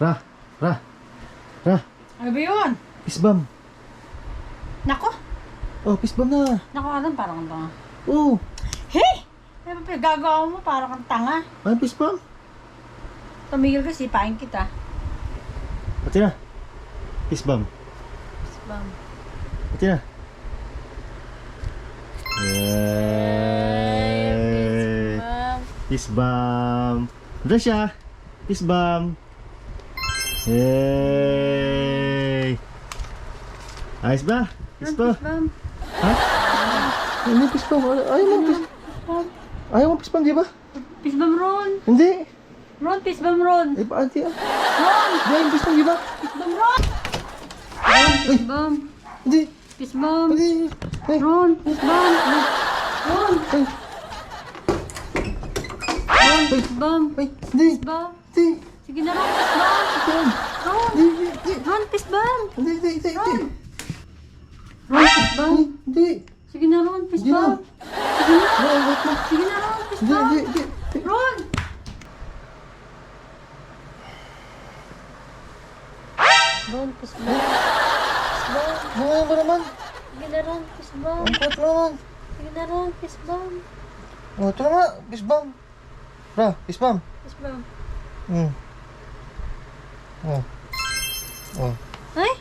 Ra, Ra, Ra, Ano ba yun? pisbam. Nako! Oh, pisbam na. Nako, Alan, parang kang tanga. Oh, Hey! Ano ba gagawa mo? Parang kang tanga. ay pisbam. Tumigil kasi, pain kita. Pati na. Pisbam. Spam. Pati na. Yay! Pisbam. Doon siya. Pisbam. Yay! Ayos ba? Pisbam. Spam. Ha? Ano pisbam? Ayaw mo pisbam. Ayaw mo pisbam, di ba? Pisbam Ron. Hindi. Ron, pisbam Ron. Eh, ba, di ah. Ron! Di ayaw pisbam, di ba? Pisbam Ron! Ron, pisbam. Hindi. Pisbam. Hindi. Ay. Ron, pisbam. Ron, Ay. Ron, pisbam. Ay. Hindi. Pisbam. Hindi. Sige na, Ron, pisbam. Pisbam. Ron, Hindi. Hindi. Ron, pisbam. Hindi. Hindi. Hindi. Hindi. Ron, pisbam. Hindi. Sige na, Ron, Hindi na. pisbam. Sige na. Ay, wait mo. Sige na, Ron, Hindi. pisbam. Hindi. Hindi. Ron! Ron, pisbam. Pisbam. Ano ba naman? Sige na, Ron, pisbam. Ang kulit mo naman. Sige na, Ron, pisbam. Oh, ito na nga. Pisbam. Ra, pisbam. Pisbam. Oh. Oh. Ay!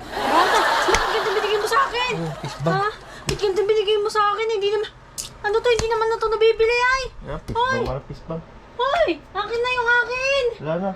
Bata, bakit ganito binigay mo sa akin? Oh, pisbam. Ha? Bakit ganito binigay mo sa akin? Hindi naman, ano to, hindi naman na to nabibili ay. Yeah, pisbam. Para pisbam. Hoy! Akin na yung akin! Wala na.